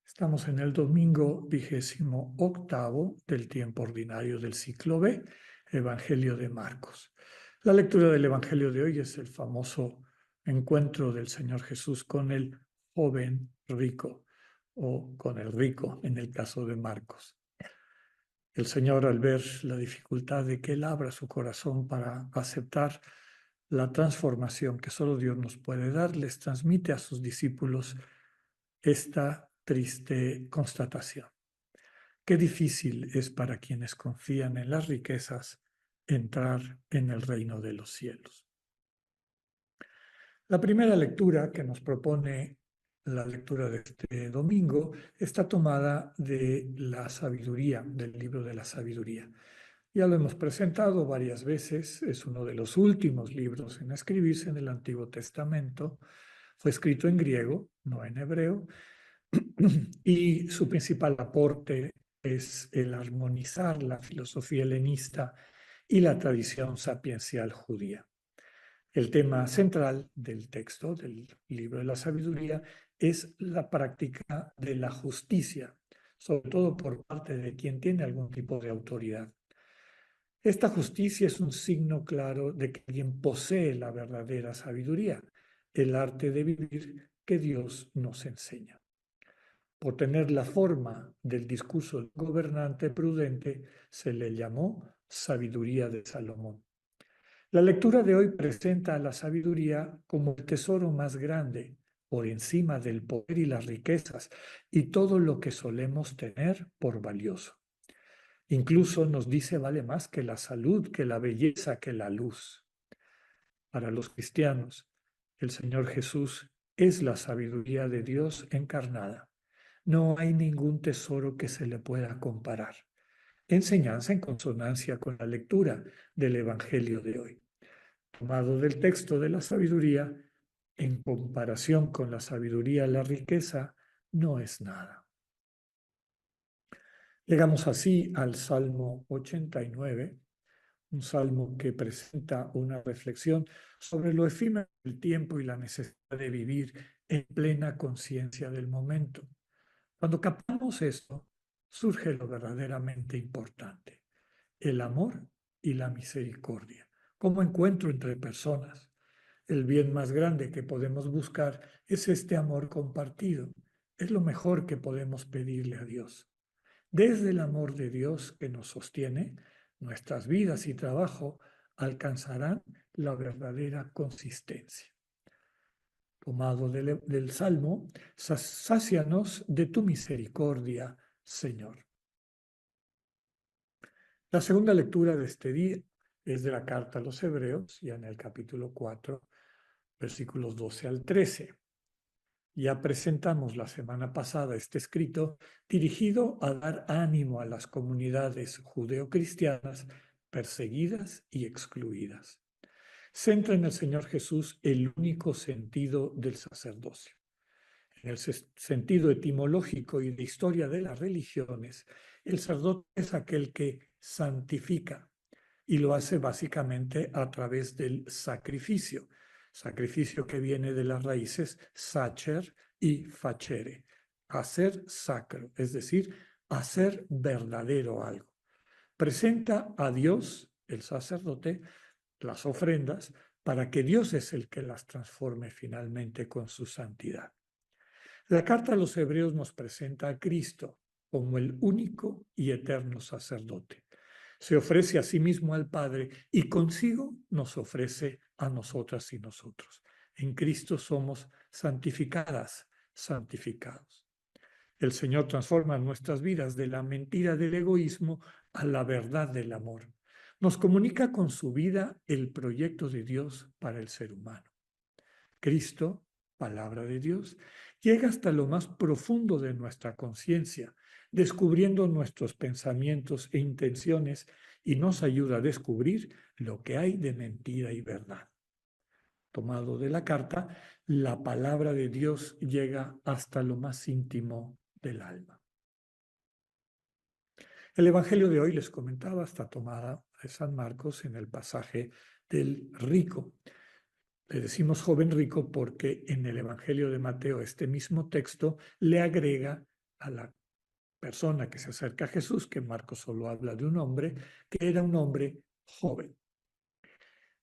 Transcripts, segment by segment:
Estamos en el domingo 28º del tiempo ordinario del ciclo B, Evangelio de Marcos. La lectura del Evangelio de hoy es el famoso encuentro del Señor Jesús con el joven rico o con el rico en el caso de Marcos. El Señor, al ver la dificultad de que Él abra su corazón para aceptar la transformación que solo Dios nos puede dar, les transmite a sus discípulos esta triste constatación. Qué difícil es para quienes confían en las riquezas entrar en el reino de los cielos. La primera lectura que nos propone la lectura de este domingo está tomada de la sabiduría, del libro de la sabiduría. Ya lo hemos presentado varias veces, es uno de los últimos libros en escribirse en el Antiguo Testamento. Fue escrito en griego, no en hebreo, y su principal aporte es el armonizar la filosofía helenista y la tradición sapiencial judía. El tema central del texto, del libro de la sabiduría, es la práctica de la justicia, sobre todo por parte de quien tiene algún tipo de autoridad. Esta justicia es un signo claro de que alguien posee la verdadera sabiduría, el arte de vivir que Dios nos enseña. Por tener la forma del discurso del gobernante prudente, se le llamó sabiduría de Salomón. La lectura de hoy presenta a la sabiduría como el tesoro más grande, por encima del poder y las riquezas y todo lo que solemos tener por valioso. Incluso nos dice vale más que la salud, que la belleza, que la luz. Para los cristianos, el Señor Jesús es la sabiduría de Dios encarnada. No hay ningún tesoro que se le pueda comparar. Enseñanza en consonancia con la lectura del Evangelio de hoy. Tomado del texto de la sabiduría, en comparación con la sabiduría, la riqueza no es nada. Llegamos así al Salmo 89, un salmo que presenta una reflexión sobre lo efímero del tiempo y la necesidad de vivir en plena conciencia del momento. Cuando captamos esto, surge lo verdaderamente importante, el amor y la misericordia, como encuentro entre personas. El bien más grande que podemos buscar es este amor compartido. Es lo mejor que podemos pedirle a Dios. Desde el amor de Dios que nos sostiene, nuestras vidas y trabajo alcanzarán la verdadera consistencia. Tomado del Salmo, sácianos de tu misericordia, Señor. La segunda lectura de este día es de la carta a los Hebreos, ya en el capítulo 4, versículos 12 al 13. Ya presentamos la semana pasada este escrito dirigido a dar ánimo a las comunidades judeocristianas perseguidas y excluidas. Centra en el Señor Jesús el único sentido del sacerdocio. En el sentido etimológico y de historia de las religiones, el sacerdote es aquel que santifica y lo hace básicamente a través del sacrificio. Sacrificio que viene de las raíces sacer y facere, hacer sacro, es decir, hacer verdadero algo. Presenta a Dios, el sacerdote, las ofrendas para que Dios es el que las transforme finalmente con su santidad. La carta a los Hebreos nos presenta a Cristo como el único y eterno sacerdote. Se ofrece a sí mismo al Padre y consigo nos ofrece a nosotras y nosotros. En Cristo somos santificadas, santificados. El Señor transforma nuestras vidas de la mentira del egoísmo a la verdad del amor. Nos comunica con su vida el proyecto de Dios para el ser humano. Cristo, palabra de Dios, llega hasta lo más profundo de nuestra conciencia, descubriendo nuestros pensamientos e intenciones y nos ayuda a descubrir lo que hay de mentira y verdad. Tomado de la carta, la palabra de Dios llega hasta lo más íntimo del alma. El Evangelio de hoy, les comentaba, está tomada de San Marcos en el pasaje del rico. Le decimos joven rico porque en el Evangelio de Mateo este mismo texto le agrega a la persona que se acerca a Jesús, que Marcos solo habla de un hombre, que era un hombre joven.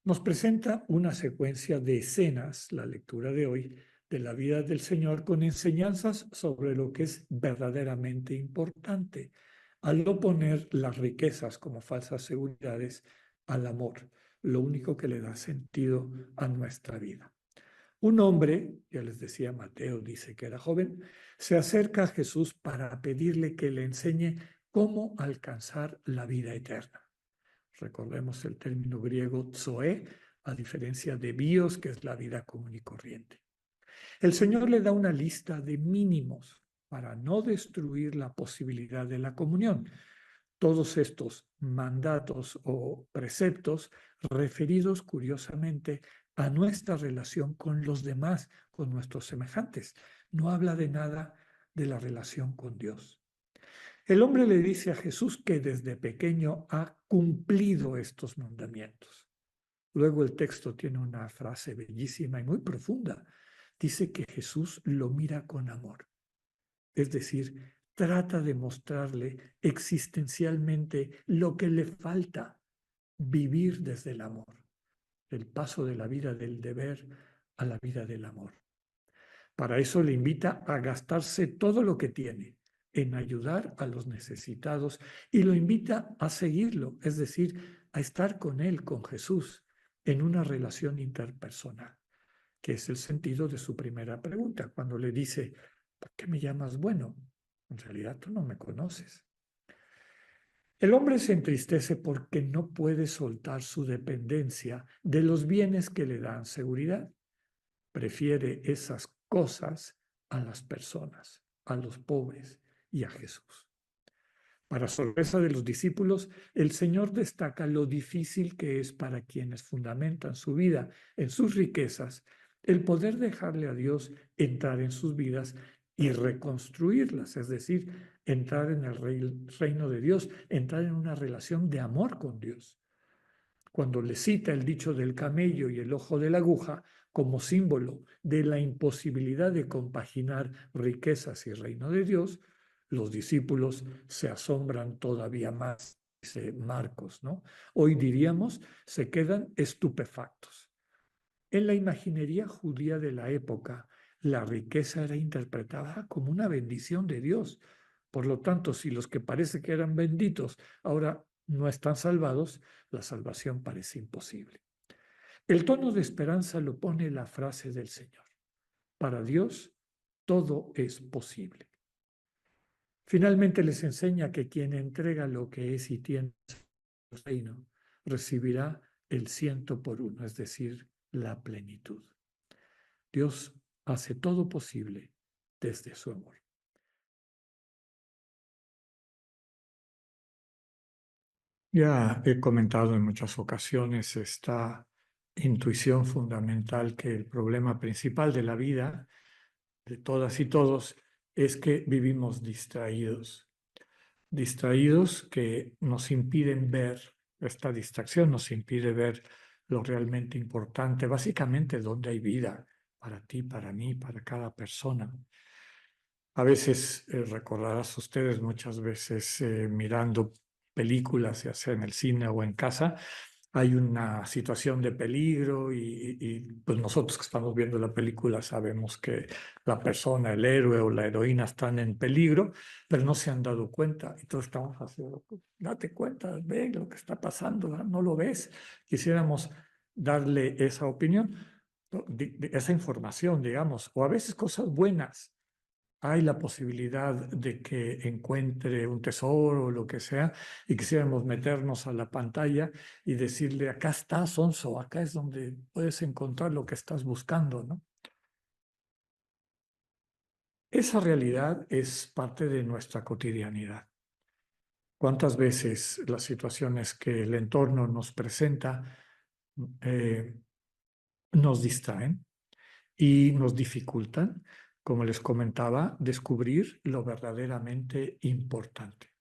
Nos presenta una secuencia de escenas, la lectura de hoy, de la vida del Señor con enseñanzas sobre lo que es verdaderamente importante, al no poner las riquezas como falsas seguridades al amor, lo único que le da sentido a nuestra vida. Un hombre, ya les decía, Mateo dice que era joven, se acerca a Jesús para pedirle que le enseñe cómo alcanzar la vida eterna. Recordemos el término griego zoe, a diferencia de bios, que es la vida común y corriente. El Señor le da una lista de mínimos para no destruir la posibilidad de la comunión. Todos estos mandatos o preceptos referidos curiosamente a nuestra relación con los demás, con nuestros semejantes. No habla de nada de la relación con Dios. El hombre le dice a Jesús que desde pequeño ha cumplido estos mandamientos. Luego el texto tiene una frase bellísima y muy profunda. Dice que Jesús lo mira con amor. Es decir, trata de mostrarle existencialmente lo que le falta, vivir desde el amor, el paso de la vida del deber a la vida del amor. Para eso le invita a gastarse todo lo que tiene en ayudar a los necesitados y lo invita a seguirlo, es decir, a estar con él, con Jesús, en una relación interpersonal, que es el sentido de su primera pregunta, cuando le dice, ¿por qué me llamas bueno? En realidad tú no me conoces. El hombre se entristece porque no puede soltar su dependencia de los bienes que le dan seguridad. Prefiere esas cosas a las personas, a los pobres y a Jesús. Para sorpresa de los discípulos, el Señor destaca lo difícil que es para quienes fundamentan su vida en sus riquezas el poder dejarle a Dios entrar en sus vidas y reconstruirlas, es decir, entrar en el reino de Dios, entrar en una relación de amor con Dios. Cuando le cita el dicho del camello y el ojo de la aguja como símbolo de la imposibilidad de compaginar riquezas y reino de Dios, los discípulos se asombran todavía más, dice Marcos, ¿no? Hoy diríamos, se quedan estupefactos. En la imaginería judía de la época, la riqueza era interpretada como una bendición de Dios. Por lo tanto, si los que parece que eran benditos ahora no están salvados, la salvación parece imposible. El tono de esperanza lo pone la frase del Señor. Para Dios todo es posible. Finalmente les enseña que quien entrega lo que es y tiene el reino recibirá el 100 por 1, es decir, la plenitud. Dios hace todo posible desde su amor. Ya he comentado en muchas ocasiones esta intuición fundamental que el problema principal de la vida, de todas y todos, es que vivimos distraídos. Distraídos que nos impiden ver, esta distracción nos impide ver lo realmente importante, básicamente dónde hay vida para ti, para mí, para cada persona. A veces, recordarás ustedes, muchas veces mirando películas, ya sea en el cine o en casa, hay una situación de peligro pues nosotros que estamos viendo la película sabemos que la persona, el héroe o la heroína están en peligro, pero no se han dado cuenta. Y todos estamos haciendo, date cuenta, ve lo que está pasando, no lo ves. Quisiéramos darle esa opinión, esa información, digamos, o a veces cosas buenas. Hay la posibilidad de que encuentre un tesoro o lo que sea y quisiéramos meternos a la pantalla y decirle, acá está, Sonso, acá es donde puedes encontrar lo que estás buscando, ¿no? Esa realidad es parte de nuestra cotidianidad. ¿Cuántas veces las situaciones que el entorno nos presenta eh, nos distraen y nos dificultan, como les comentaba, descubrir lo verdaderamente importante?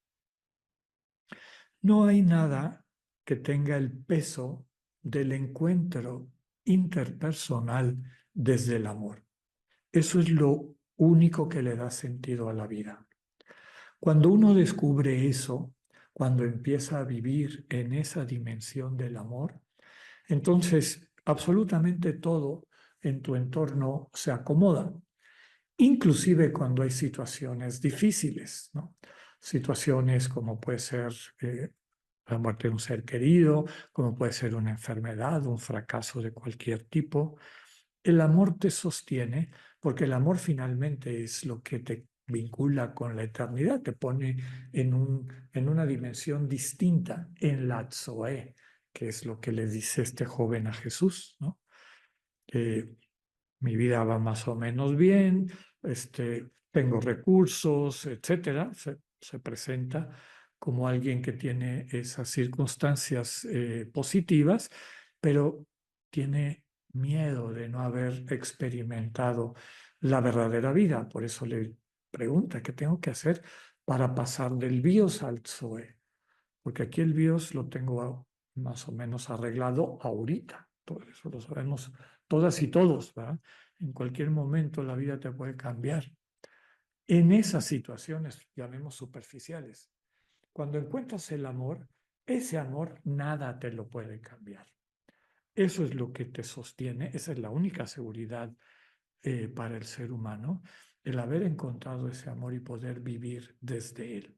No hay nada que tenga el peso del encuentro interpersonal desde el amor. Eso es lo único que le da sentido a la vida. Cuando uno descubre eso, cuando empieza a vivir en esa dimensión del amor, entonces absolutamente todo en tu entorno se acomoda, inclusive cuando hay situaciones difíciles, ¿no? Situaciones como puede ser la muerte de un ser querido, como puede ser una enfermedad, un fracaso de cualquier tipo. El amor te sostiene porque el amor finalmente es lo que te vincula con la eternidad, te pone en una dimensión distinta, en la Zoe, que es lo que le dice este joven a Jesús, ¿no? Eh, Mi vida va más o menos bien, tengo recursos, etcétera. Se presenta como alguien que tiene esas circunstancias positivas, pero tiene miedo de no haber experimentado la verdadera vida. Por eso le pregunta, ¿qué tengo que hacer para pasar del bios al Zoe? Porque aquí el BIOS lo tengo más o menos arreglado ahorita. Todo eso lo sabemos todas y todos, ¿verdad? En cualquier momento la vida te puede cambiar. En esas situaciones, llamemos superficiales, cuando encuentras el amor, ese amor nada te lo puede cambiar. Eso es lo que te sostiene, esa es la única seguridad para el ser humano, el haber encontrado ese amor y poder vivir desde él.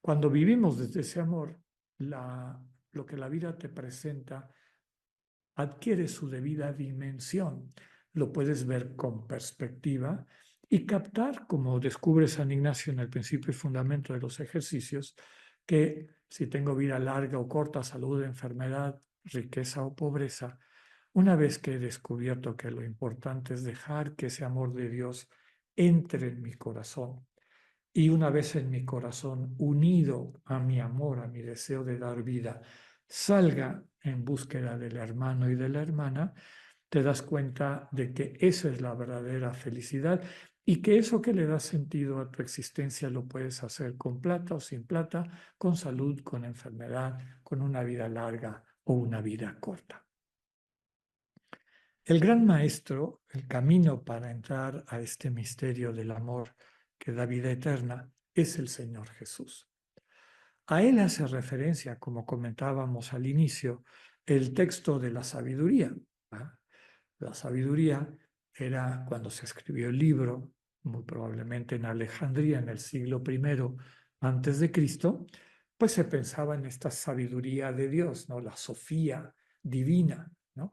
Cuando vivimos desde ese amor, lo que la vida te presenta adquiere su debida dimensión. Lo puedes ver con perspectiva y captar, como descubre San Ignacio en el principio y fundamento de los ejercicios, que si tengo vida larga o corta, salud, enfermedad, riqueza o pobreza, una vez que he descubierto que lo importante es dejar que ese amor de Dios entre en mi corazón, y una vez en mi corazón, unido a mi amor, a mi deseo de dar vida, salga en búsqueda del hermano y de la hermana, te das cuenta de que esa es la verdadera felicidad y que eso que le da sentido a tu existencia lo puedes hacer con plata o sin plata, con salud, con enfermedad, con una vida larga o una vida corta. El gran maestro, el camino para entrar a este misterio del amor que da vida eterna, es el Señor Jesús. A él hace referencia, como comentábamos al inicio, el texto de la sabiduría. ¿Ah? La sabiduría era cuando se escribió el libro, muy probablemente en Alejandría en el siglo I antes de Cristo, pues se pensaba en esta sabiduría de Dios, ¿no? La Sofía divina, ¿no?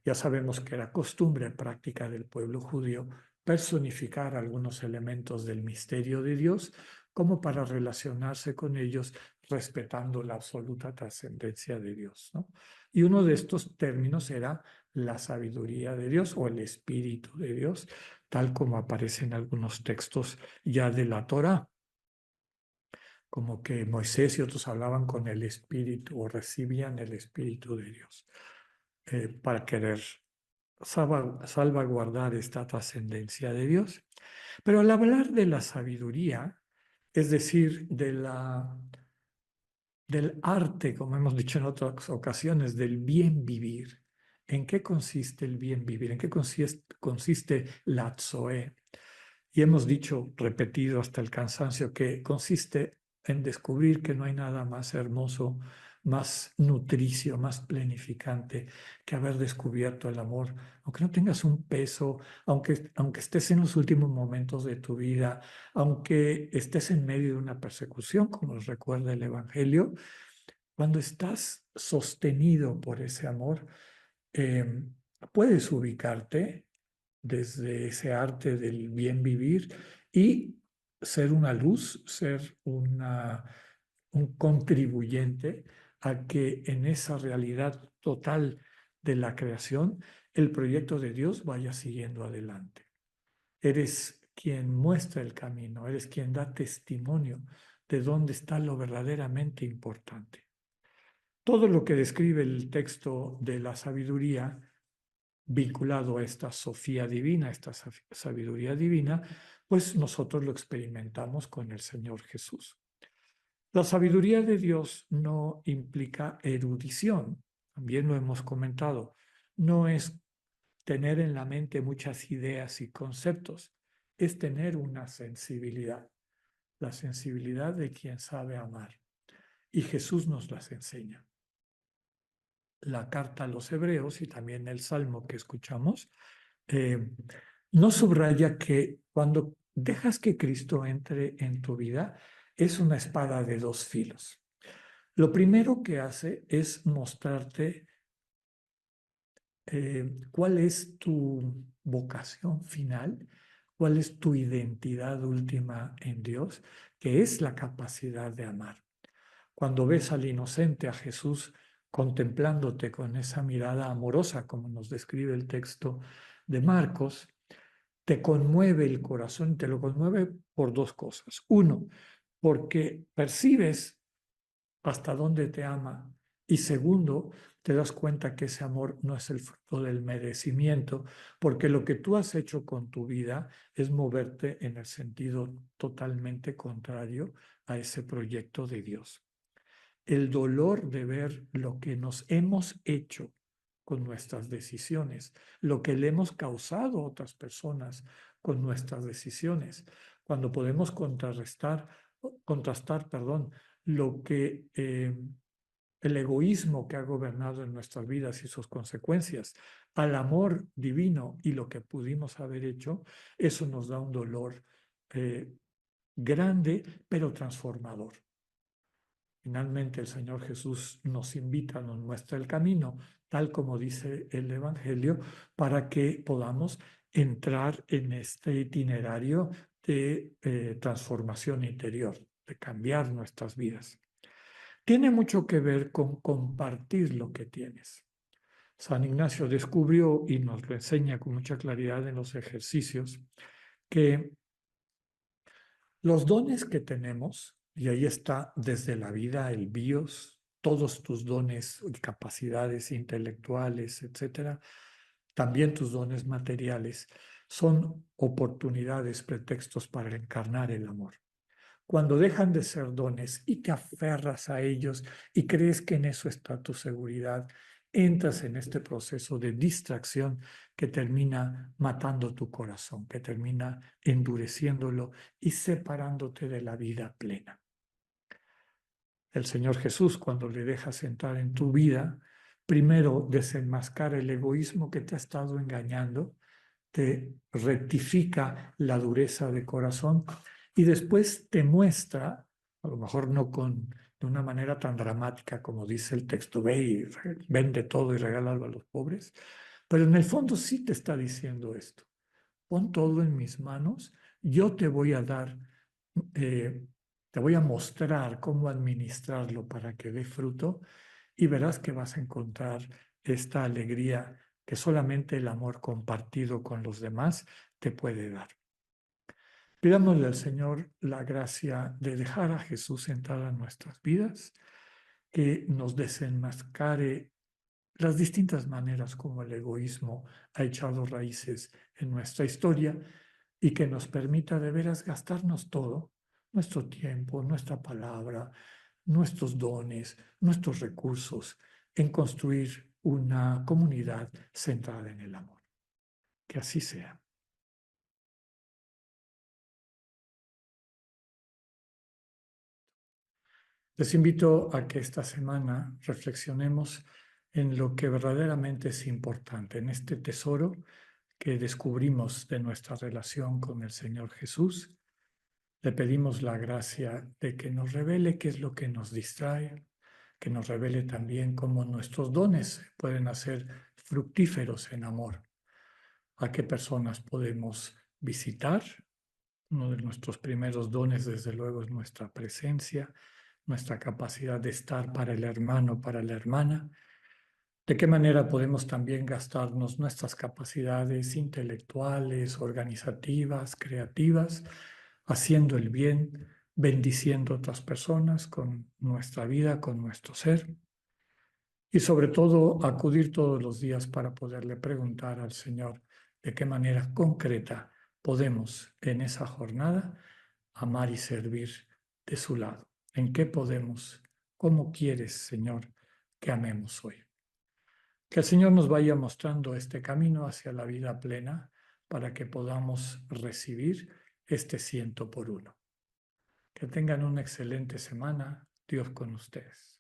Ya sabemos que era costumbre práctica del pueblo judío personificar algunos elementos del misterio de Dios como para relacionarse con ellos respetando la absoluta trascendencia de Dios, ¿no? Y uno de estos términos era la sabiduría de Dios o el Espíritu de Dios, tal como aparece en algunos textos ya de la Torá, como que Moisés y otros hablaban con el Espíritu o recibían el Espíritu de Dios para querer salvaguardar esta trascendencia de Dios. Pero al hablar de la sabiduría, es decir, del arte, como hemos dicho en otras ocasiones, del bien vivir, ¿en qué consiste el bien vivir? ¿En qué consiste la Zoe? Y hemos dicho, repetido hasta el cansancio, que consiste en descubrir que no hay nada más hermoso, más nutricio, más planificante que haber descubierto el amor. Aunque no tengas un peso, aunque estés en los últimos momentos de tu vida, aunque estés en medio de una persecución, como nos recuerda el Evangelio, cuando estás sostenido por ese amor, eh, puedes ubicarte desde ese arte del bien vivir y ser una luz, ser un contribuyente a que en esa realidad total de la creación el proyecto de Dios vaya siguiendo adelante. Eres quien muestra el camino, eres quien da testimonio de dónde está lo verdaderamente importante. Todo lo que describe el texto de la sabiduría vinculado a esta Sofía divina, a esta sabiduría divina, pues nosotros lo experimentamos con el Señor Jesús. La sabiduría de Dios no implica erudición, también lo hemos comentado, no es tener en la mente muchas ideas y conceptos, es tener una sensibilidad. la sensibilidad de quien sabe amar. Y Jesús nos las enseña. La carta a los Hebreos y también el Salmo que escuchamos, no subraya que cuando dejas que Cristo entre en tu vida, es una espada de dos filos. Lo primero que hace es mostrarte cuál es tu vocación final, cuál es tu identidad última en Dios, que es la capacidad de amar. Cuando ves al inocente, a Jesús, contemplándote con esa mirada amorosa, como nos describe el texto de Marcos, te conmueve el corazón, te lo conmueve por dos cosas. Uno, porque percibes hasta dónde te ama. Y segundo, te das cuenta que ese amor no es el fruto del merecimiento, porque lo que tú has hecho con tu vida es moverte en el sentido totalmente contrario a ese proyecto de Dios. El dolor de ver lo que nos hemos hecho con nuestras decisiones, lo que le hemos causado a otras personas con nuestras decisiones, cuando podemos contrastar, lo que el egoísmo que ha gobernado en nuestras vidas y sus consecuencias al amor divino y lo que pudimos haber hecho, eso nos da un dolor grande, pero transformador. Finalmente, el Señor Jesús nos invita, nos muestra el camino, tal como dice el Evangelio, para que podamos entrar en este itinerario de transformación interior, de cambiar nuestras vidas. Tiene mucho que ver con compartir lo que tienes. San Ignacio descubrió, y nos lo enseña con mucha claridad en los ejercicios, que los dones que tenemos, y ahí está desde la vida, el bios, todos tus dones y capacidades intelectuales, etcétera, también tus dones materiales, son oportunidades, pretextos para encarnar el amor. Cuando dejan de ser dones y te aferras a ellos y crees que en eso está tu seguridad, entras en este proceso de distracción que termina matando tu corazón, que termina endureciéndolo y separándote de la vida plena. El Señor Jesús, cuando le dejas entrar en tu vida, primero desenmascara el egoísmo que te ha estado engañando, te rectifica la dureza de corazón y después te muestra, a lo mejor no de una manera tan dramática como dice el texto, ve y vende todo y regálalo a los pobres, pero en el fondo sí te está diciendo esto. Pon todo en mis manos, yo te voy a dar, te voy a mostrar cómo administrarlo para que dé fruto y verás que vas a encontrar esta alegría que solamente el amor compartido con los demás te puede dar. Pidámosle al Señor la gracia de dejar a Jesús entrar a nuestras vidas, que nos desenmascare las distintas maneras como el egoísmo ha echado raíces en nuestra historia y que nos permita de veras gastarnos todo, nuestro tiempo, nuestra palabra, nuestros dones, nuestros recursos, en construir una comunidad centrada en el amor. Que así sea. Les invito a que esta semana reflexionemos en lo que verdaderamente es importante, en este tesoro que descubrimos de nuestra relación con el Señor Jesús. Le pedimos la gracia de que nos revele qué es lo que nos distrae, que nos revele también cómo nuestros dones pueden hacer fructíferos en amor, a qué personas podemos visitar. Uno de nuestros primeros dones, desde luego, es nuestra presencia, nuestra capacidad de estar para el hermano, para la hermana. ¿De qué manera podemos también gastarnos nuestras capacidades intelectuales, organizativas, creativas, haciendo el bien, bendiciendo a otras personas con nuestra vida, con nuestro ser? Y sobre todo, acudir todos los días para poderle preguntar al Señor de qué manera concreta podemos en esa jornada amar y servir de su lado. ¿En qué podemos? ¿Cómo quieres, Señor, que amemos hoy? Que el Señor nos vaya mostrando este camino hacia la vida plena para que podamos recibir este 100 por 1. Que tengan una excelente semana. Dios con ustedes.